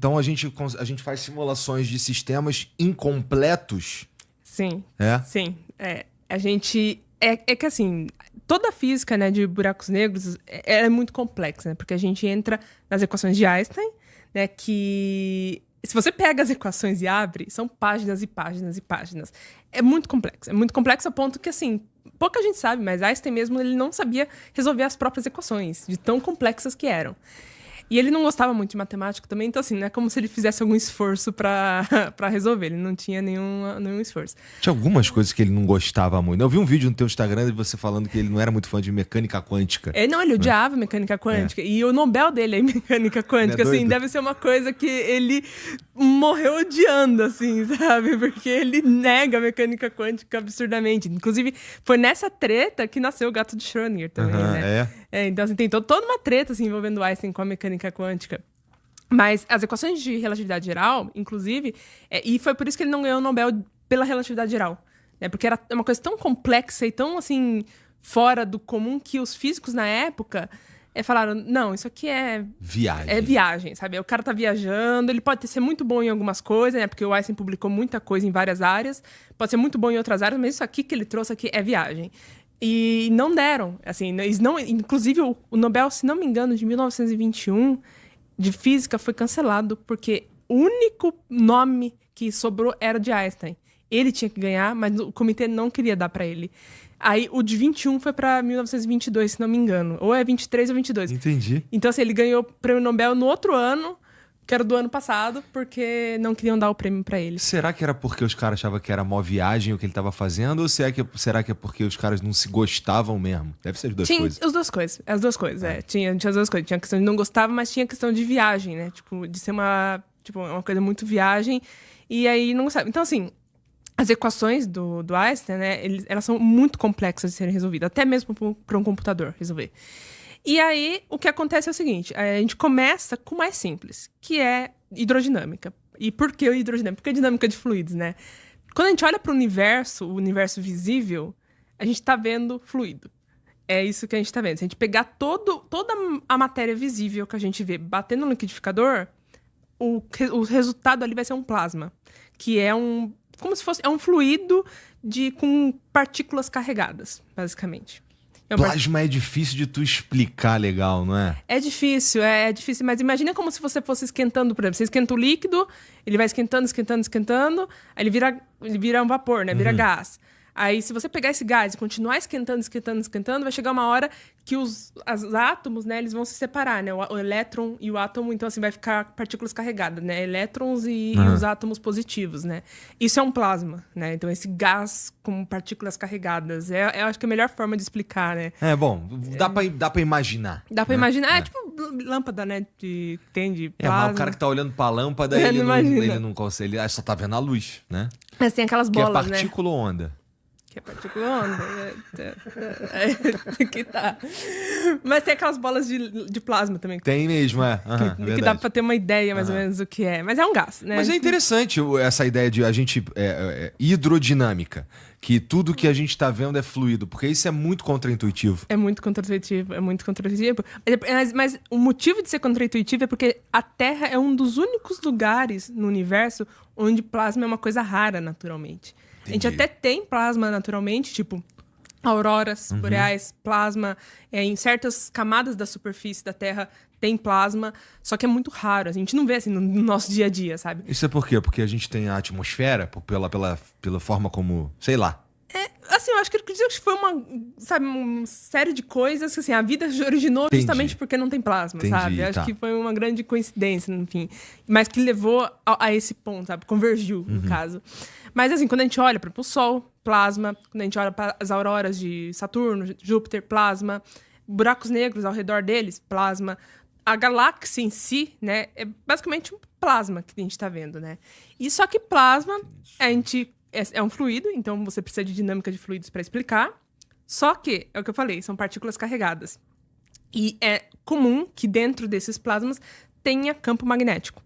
Então a gente faz simulações de sistemas incompletos. Sim. É? Sim. A gente... É que assim, toda a física, né, de buracos negros é muito complexa, né? Porque a gente entra nas equações de Einstein, né, que... Se você pega as equações e abre, são páginas e páginas e páginas. É muito complexo. É muito complexo a ponto que, assim, pouca gente sabe, mas Einstein mesmo, ele não sabia resolver as próprias equações, de tão complexas que eram. E ele não gostava muito de matemática também, então, assim, não é como se ele fizesse algum esforço pra resolver. Ele não tinha nenhum esforço. Tinha algumas coisas que ele não gostava muito. Eu vi um vídeo no teu Instagram de você falando que ele não era muito fã de mecânica quântica. Não, ele odiava mecânica quântica. E o Nobel dele é mecânica quântica, Ele é assim, doido? deve ser uma coisa que ele morreu odiando, assim, sabe? Porque ele nega a mecânica quântica absurdamente. Inclusive, foi nessa treta que nasceu o gato de Schrödinger também, né? Então, assim, tem toda uma treta, assim, envolvendo Einstein com a mecânica quântica. Mas as equações de relatividade geral, inclusive, e foi por isso que ele não ganhou o Nobel pela relatividade geral, né? Porque era uma coisa tão complexa e tão, assim, fora do comum que os físicos na época falaram, não, isso aqui é viagem, sabe? O cara tá viajando, ele pode ser muito bom em algumas coisas, né? Porque o Einstein publicou muita coisa em várias áreas, pode ser muito bom em outras áreas, mas isso aqui que ele trouxe aqui é viagem. E não deram, assim, eles não, inclusive o Nobel, se não me engano, de 1921, de física, foi cancelado, porque o único nome que sobrou era de Einstein. Ele tinha que ganhar, mas o comitê não queria dar pra ele. Aí o de 21 foi pra 1922, se não me engano. Ou é 23 ou 22. Entendi. Então, assim, ele ganhou o prêmio Nobel no outro ano, que era do ano passado, porque não queriam dar o prêmio pra ele. Será que era porque os caras achavam que era mó viagem o que ele tava fazendo? Ou será que é porque os caras não se gostavam mesmo? Deve ser as duas coisas. As duas coisas. As duas coisas, Tinha as duas coisas. Tinha a questão de não gostava, mas tinha a questão de viagem, né? Tipo, de ser uma coisa muito viagem. E aí não gostava. Então, assim, as equações do Einstein, né? Elas são muito complexas de serem resolvidas. Até mesmo para um computador resolver. E aí, o que acontece é o seguinte. A gente começa com o mais simples, que é hidrodinâmica. E por que hidrodinâmica? Porque é dinâmica de fluidos, né? Quando a gente olha para o universo visível, a gente está vendo fluido. É isso que a gente está vendo. Se a gente pegar toda a matéria visível que a gente vê batendo no liquidificador, o resultado ali vai ser um plasma, que é como se fosse um fluido com partículas carregadas, basicamente. Plasma é difícil de tu explicar legal, não é? É difícil, mas imagina como se você fosse esquentando, por exemplo, você esquenta o líquido, ele vai esquentando, aí ele vira um vapor, né? Vira gás. Aí, se você pegar esse gás e continuar esquentando, vai chegar uma hora que os átomos, né, eles vão se separar, né? O elétron e o átomo, então, assim, vai ficar partículas carregadas, né? Elétrons e os átomos positivos, né? Isso é um plasma, né? Então, esse gás com partículas carregadas. Eu acho que é a melhor forma de explicar, né? Bom, dá pra imaginar. Dá pra imaginar. É tipo lâmpada, né? Tem de plasma. Mas o cara que tá olhando pra lâmpada, ele não consegue. Ele só tá vendo a luz, né? Mas tem aquelas bolas, que é partícula ou onda? Que é partícula onda. Que tá. Mas tem aquelas bolas de plasma também. Tem mesmo, que dá pra ter uma ideia mais ou menos do que é. Mas é um gás, né? Mas é interessante essa ideia de a gente... hidrodinâmica. Que tudo que a gente tá vendo é fluido. Porque isso é muito contraintuitivo. É muito contraintuitivo. Mas o motivo de ser contraintuitivo é porque a Terra é um dos únicos lugares no universo onde plasma é uma coisa rara, naturalmente. Entendi. A gente até tem plasma naturalmente, tipo auroras boreais, plasma. Em certas camadas da superfície da Terra tem plasma, só que é muito raro. A gente não vê assim no nosso dia a dia, sabe? Isso é por quê? Porque a gente tem a atmosfera, pela forma como... Sei lá. Assim, eu acho que foi uma série de coisas que, assim, a vida originou justamente porque não tem plasma, sabe? Eu acho que foi uma grande coincidência, enfim. Mas que levou a esse ponto, sabe? Convergiu, no caso. Mas, assim, quando a gente olha para o Sol, plasma. Quando a gente olha para as auroras de Saturno, Júpiter, plasma. Buracos negros ao redor deles, plasma. A galáxia em si, né? É basicamente um plasma que a gente está vendo, né? E só que plasma, é um fluido, então você precisa de dinâmica de fluidos para explicar. Só que, é o que eu falei, são partículas carregadas. E é comum que dentro desses plasmas tenha campo magnético.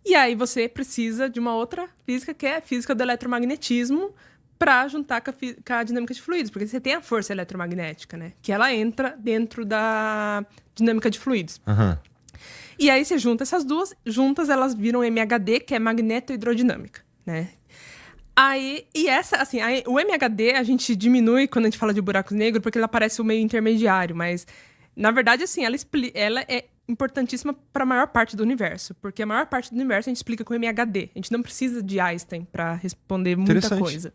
E aí você precisa de uma outra física, que é a física do eletromagnetismo, para juntar com a dinâmica de fluidos. Porque você tem a força eletromagnética, né? Que ela entra dentro da dinâmica de fluidos. E aí você junta essas duas, juntas elas viram MHD, que é magnetohidrodinâmica, né? Aí, e essa, assim, aí, o MHD a gente diminui quando a gente fala de buracos negros, porque ela parece o meio intermediário, mas, na verdade, assim, ela é importantíssima para a maior parte do universo, porque a maior parte do universo a gente explica com MHD. A gente não precisa de Einstein para responder muita coisa.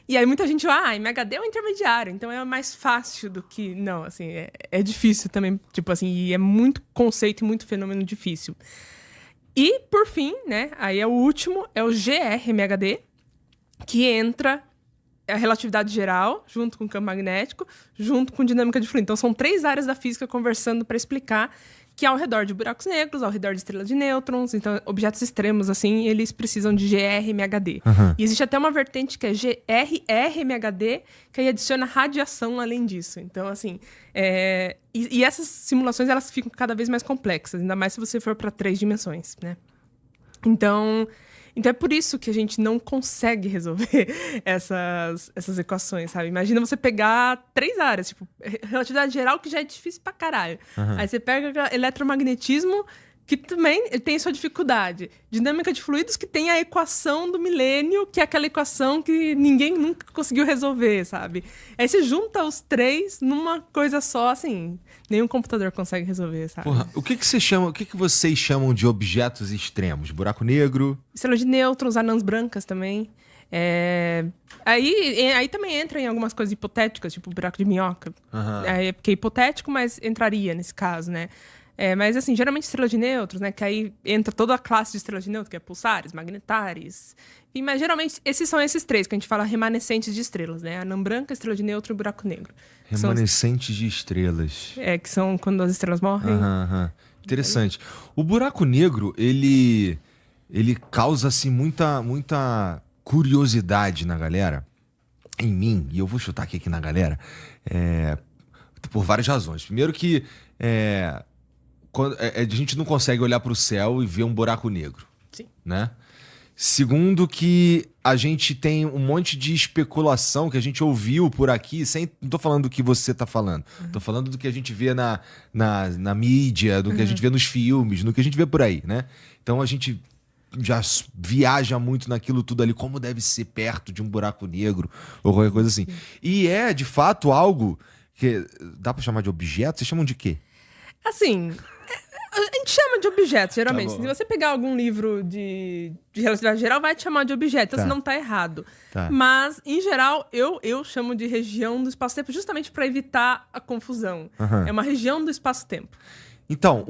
E aí muita gente fala, MHD é um intermediário, então é mais fácil do que... Não, assim, é difícil também, tipo assim, e é muito conceito e muito fenômeno difícil. E, por fim, né, aí é o último, é o GRMHD, que entra a relatividade geral, junto com o campo magnético, junto com dinâmica de fluido. Então, são 3 áreas da física conversando para explicar que ao redor de buracos negros, ao redor de estrelas de nêutrons, então, objetos extremos, assim, eles precisam de GRMHD. E existe até uma vertente que é GRRMHD, que aí adiciona radiação além disso. Então, assim, e essas simulações, elas ficam cada vez mais complexas, ainda mais se você for para 3 dimensões, né? Então é por isso que a gente não consegue resolver essas equações, sabe? Imagina você pegar 3 áreas, tipo, relatividade geral, que já é difícil pra caralho. Aí você pega eletromagnetismo, que também tem sua dificuldade. Dinâmica de fluidos, que tem a equação do milênio, que é aquela equação que ninguém nunca conseguiu resolver, sabe? Aí você junta os 3 numa coisa só, assim, nenhum computador consegue resolver, sabe? Porra, o que vocês chamam de objetos extremos? Buraco negro? Estrela de nêutrons, anãs brancas também. Aí também entra em algumas coisas hipotéticas, tipo buraco de minhoca. É porque é hipotético, mas entraria nesse caso, né? Mas, assim, geralmente estrela de nêutrons, né? Que aí entra toda a classe de estrelas de nêutrons, que é pulsares, magnetares. Mas, geralmente, são esses 3 que a gente fala remanescentes de estrelas, né? Anã branca, estrela de nêutron e buraco negro. Remanescentes de estrelas. Que são quando as estrelas morrem. Interessante. O buraco negro, ele causa, assim, muita curiosidade na galera. Em mim, e eu vou chutar aqui na galera, por várias razões. Primeiro que... a gente não consegue olhar para o céu e ver um buraco negro. Sim. Né? Segundo que a gente tem um monte de especulação que a gente ouviu por aqui, não tô falando do que você tá falando, tô falando do que a gente vê na mídia, do que a gente vê nos filmes, do que a gente vê por aí, né? Então a gente já viaja muito naquilo tudo ali, como deve ser perto de um buraco negro ou qualquer coisa assim. E é, de fato, algo que dá para chamar de objeto? Vocês chamam de quê? Assim... A gente chama de objeto, geralmente. Tá bom. Se você pegar algum livro de relatividade geral, vai te chamar de objeto. Então, você não tá errado. Tá. Mas, em geral, eu chamo de região do espaço-tempo justamente para evitar a confusão. É uma região do espaço-tempo. Então,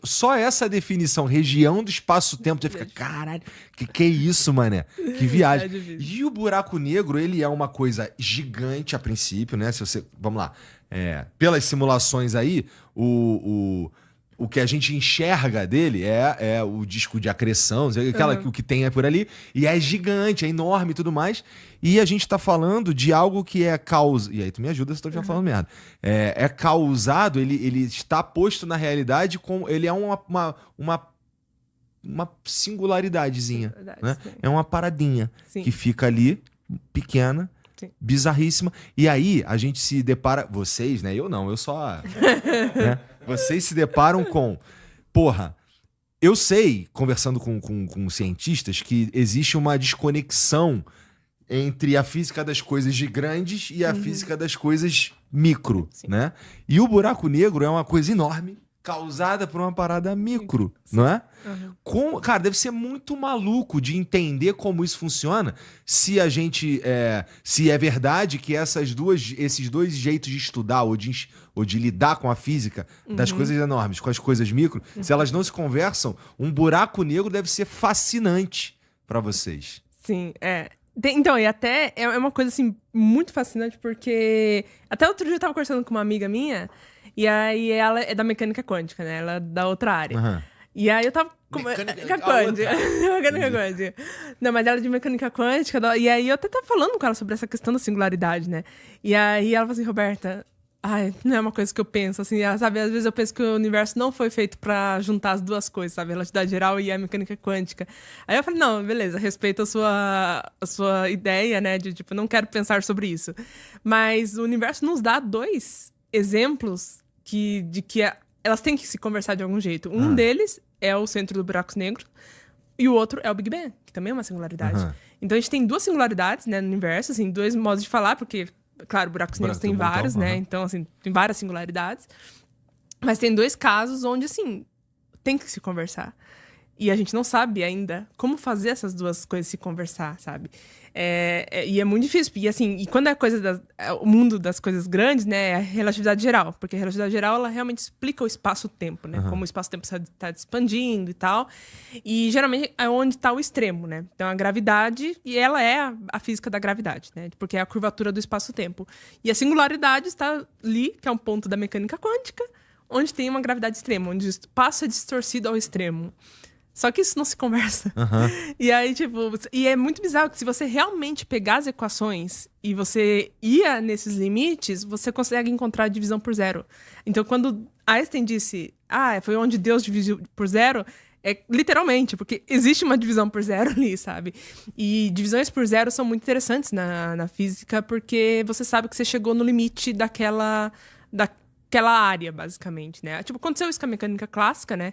só essa definição, região do espaço-tempo, você fica, caralho, que é isso, mané? Que viagem. E o buraco negro, ele é uma coisa gigante a princípio, né? Vamos lá. Pelas simulações aí, o que a gente enxerga dele é o disco de acreção, o que tem por ali, e é gigante, é enorme e tudo mais. E a gente tá falando de algo que é causa. E aí tu me ajuda se eu tô falando merda. É causado, ele está posto na realidade ele é uma singularidadezinha. Né? É uma paradinha que fica ali, pequena. Sim. Bizarríssima. E aí a gente se depara. Vocês, né? Eu não, eu só. Né? Vocês se deparam com. Porra, eu sei, conversando com cientistas, que existe uma desconexão entre a física das coisas grandes e a física das coisas micro, né? E o buraco negro é uma coisa enorme, causada por uma parada micro, não é? Cara, deve ser muito maluco de entender como isso funciona, se a gente se é verdade que esses dois jeitos de estudar ou de lidar com a física das coisas enormes com as coisas micro, se elas não se conversam, um buraco negro deve ser fascinante para vocês. Sim, então, e até é uma coisa, assim, muito fascinante, porque até outro dia eu tava conversando com uma amiga minha, e aí ela é da mecânica quântica, né? Ela é da outra área. E aí eu tava... Mecânica quântica. Mecânica quântica. Não, mas ela é de mecânica quântica, e aí eu até tava falando com ela sobre essa questão da singularidade, né? E aí ela falou assim, Roberta... não é uma coisa que eu penso, assim, sabe? Às vezes eu penso que o universo não foi feito pra juntar as duas coisas, sabe? A relatividade geral e a mecânica quântica. Aí eu falei, não, beleza, respeito a sua ideia, né? De, tipo, não quero pensar sobre isso. Mas o universo nos dá 2 exemplos de que elas têm que se conversar de algum jeito. Um deles é o centro do buraco negro, e o outro é o Big Bang, que também é uma singularidade. Então a gente tem duas singularidades, né, no universo, assim, dois modos de falar, porque, claro, buracos negros tem vários, né? Então, assim, tem várias singularidades. Mas tem dois casos onde, assim, tem que se conversar. E a gente não sabe ainda como fazer essas duas coisas se conversar, sabe? E é muito difícil. E assim, e quando é coisa o mundo das coisas grandes, né, é a relatividade geral. Porque a relatividade geral, ela realmente explica o espaço-tempo, né? Como o espaço-tempo está expandindo e tal. E geralmente é onde está o extremo, né? Então a gravidade, e ela é a física da gravidade, né? Porque é a curvatura do espaço-tempo. E a singularidade está ali, que é um ponto da mecânica quântica, onde tem uma gravidade extrema, onde o espaço é distorcido ao extremo. Só que isso não se conversa. E aí, tipo... E é muito bizarro que se você realmente pegar as equações e você ia nesses limites, você consegue encontrar a divisão por zero. Então, quando Einstein disse... foi onde Deus dividiu por zero... É literalmente, porque existe uma divisão por zero ali, sabe? E divisões por zero são muito interessantes na física, porque você sabe que você chegou no limite daquela área, basicamente, né? Tipo, aconteceu isso com a mecânica clássica, né?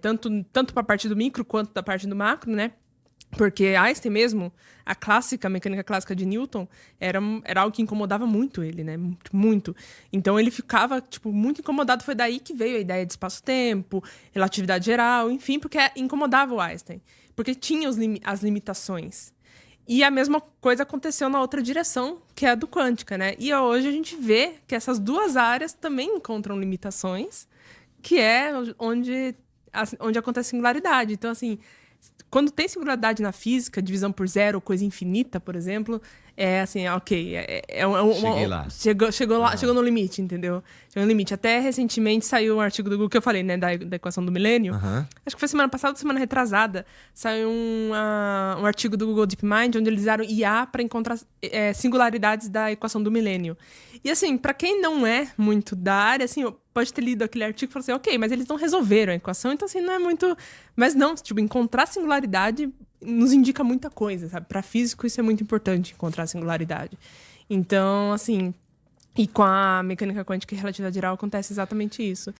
Tanto para a parte do micro quanto da parte do macro, né? Porque Einstein mesmo, a mecânica clássica de Newton, era algo que incomodava muito ele, né? Muito. Então ele ficava, tipo, muito incomodado. Foi daí que veio a ideia de espaço-tempo, relatividade geral, enfim, porque incomodava o Einstein. Porque tinha as limitações. E a mesma coisa aconteceu na outra direção, que é a do quântica, né? E hoje a gente vê que essas duas áreas também encontram limitações, que é onde acontece singularidade. Então, assim, quando tem singularidade na física, divisão por zero, coisa infinita, por exemplo, é assim, ok. Cheguei lá. Chegou no limite, entendeu? Chegou no limite. Até recentemente saiu um artigo do Google que eu falei, né, da equação do milênio. Acho que foi semana passada ou semana retrasada. Saiu um artigo do Google DeepMind, onde eles usaram IA para encontrar singularidades da equação do milênio. E assim, para quem não é muito da área, assim, pode ter lido aquele artigo e falar assim, ok, mas eles não resolveram a equação, então assim, não é muito... Mas não, tipo, encontrar singularidade nos indica muita coisa, sabe? Para físico isso é muito importante, encontrar singularidade. Então, assim... E com a mecânica quântica e relatividade geral acontece exatamente isso.